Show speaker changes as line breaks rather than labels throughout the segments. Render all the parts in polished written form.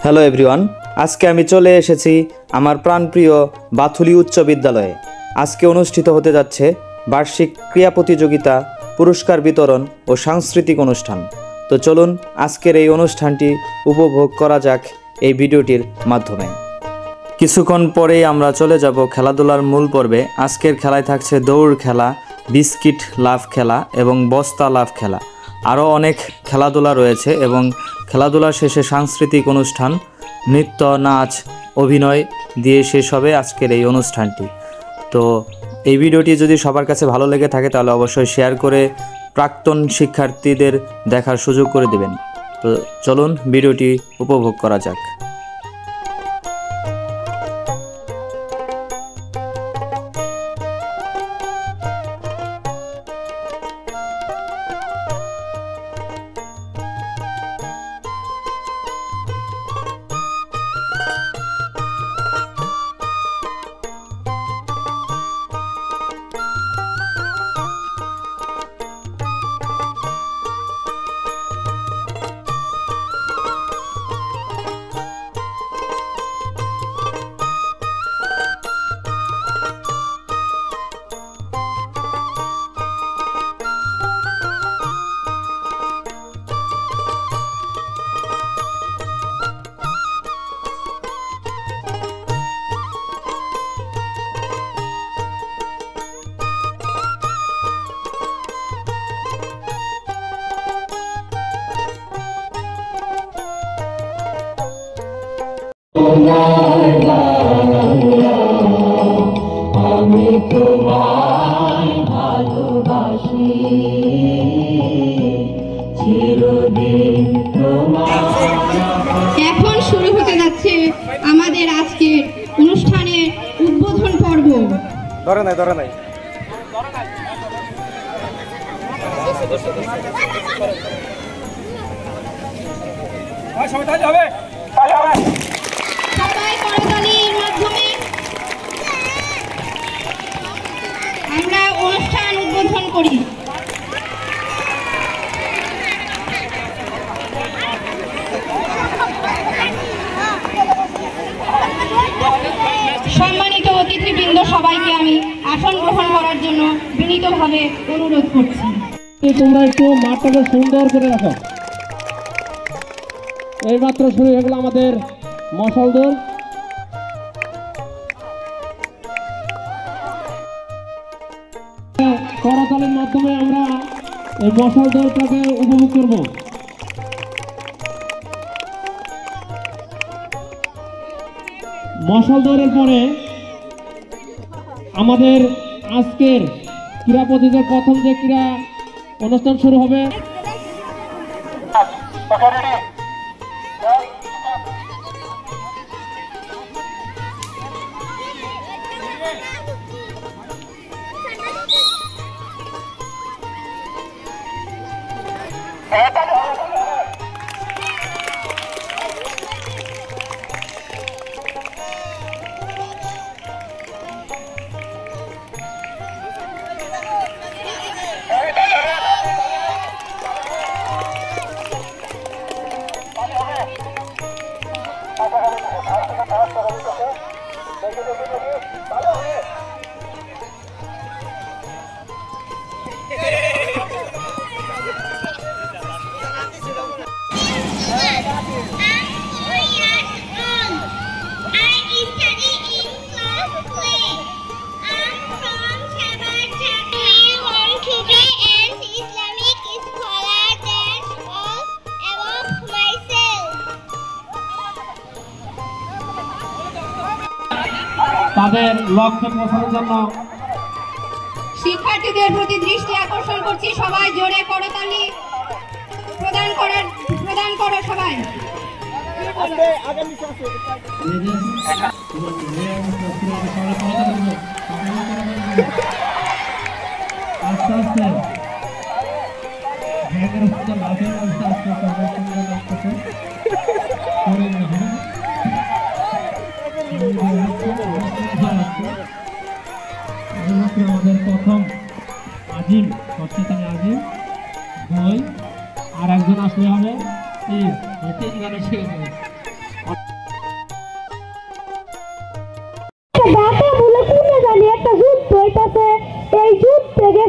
Hello everyone, আজকে আমি চলে এসেছি আমার প্রাণপ্রিয় বাথুলি উচ্চ বিদ্যালয়ে। আজকে অনুষ্ঠিত হতে যাচ্ছে বার্ষিক ক্রীড়া প্রতিযোগিতা, পুরস্কার বিতরণ ও সাংস্কৃতিক অনুষ্ঠান। তো চলুন আজকের এই অনুষ্ঠানটি উপভোগ করা যাক এই ভিডিওটির মাধ্যমে। কিছুক্ষণ পরেই আমরা চলে যাব খেলাধুলার মূল পর্বে। আজকের খেলায় থাকছে দৌড় খেলা, বিস্কিট লাফ খেলা এবং বস্তা লাফ খেলা। আরও অনেক খেলাধুলা রয়েছে এবং খেলাধুলা শেষে সাংস্কৃতিক অনুষ্ঠান, নৃত্য, নাচ, অভিনয় দিয়ে শেষ হবে আজকের এই অনুষ্ঠানটি। তো এই ভিডিওটি যদি সবার কাছে ভালো লেগে থাকে তাহলে অবশ্যই শেয়ার করে প্রাক্তন শিক্ষার্থীদের দেখার সুযোগ করে দেবেন। তো চলুন ভিডিওটি উপভোগ করা যাক।
আমি তোমায় ভালোবাসি চিরদিন তোমায়।
এখন শুরু হতে যাচ্ছে আমাদের আজকের অনুষ্ঠানের উদ্বোধন পর্ব।
ধরে নাই
সবাই করতালির মাধ্যমে আমরা অনুষ্ঠান উদ্বোধন করি। সম্মানিত অতিথিবৃন্দ, সবাইকে আমি আসন গ্রহণ করার জন্য বিনীতভাবে অনুরোধ করছি।
তোমরা একটু মাঠটাকে সুন্দর করে রাখো। এইমাত্র শুরু হয়ে গেল আমাদের মশাল দৌড়। করতালির মাধ্যমে আমরা এই মশাল দৌড়টাকে উপভোগ করব। মশাল দৌড়ের পরে আমাদের আজকের ক্রীড়া প্রতিযোগিতার প্রথম যে ক্রীড়া অনুষ্ঠান শুরু হবে। তাদের লক্ষ্যে পৌঁছানোর জন্য
শিক্ষার্থীদের প্রতি দৃষ্টি আকর্ষণ করছি। সবাই জোরে করতালি প্রদান করো সবাই।
আস্তে আস্তে ভ্যানের উপরে লাফের মধ্যে আস্তে আস্তে আমাদের প্রথম আজিম, সচেতন আজিম, দুই আর একজন আসলে হবে।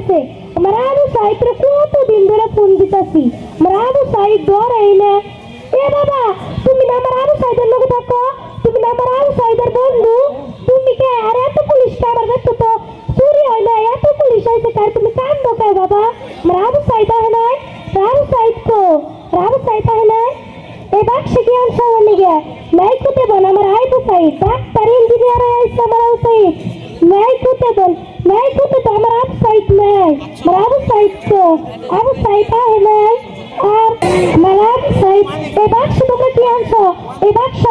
গেছে আমার আবু সাইদ কতদিন ধরে ফোন দিতেছি আমার আবু সাইদ ধরেই না এ বাবা তুমি না আমার আবু সাইদের লোক থাকো তুমি না আমার আবু সাইদের বন্ধু তুমি কে আর এত পুলিশ আমার কাছে তো চুরি হয় না এত পুলিশ হয়েছে কার তুমি কান ঢোকায় বাবা আমার আবু সাইদ হয় নাই আবু সাইদ কো আবু সাইদ হয় নাই এ বাক্সে কি আনছো নিগে নাই কুতে বন আমার আবু সাইদ ডাক্তার ইঞ্জিনিয়ার হইছে আমার আবু সাইদ নাই কুতে বন নাই কুতে তো আমার আবু সাইদ নাই আমার আবু সাইদ কো আবু সাইদ হয় নাই আর আমার আবু সাইদ এ বাক্সে তোমরা কি আনছো এ বাক্সে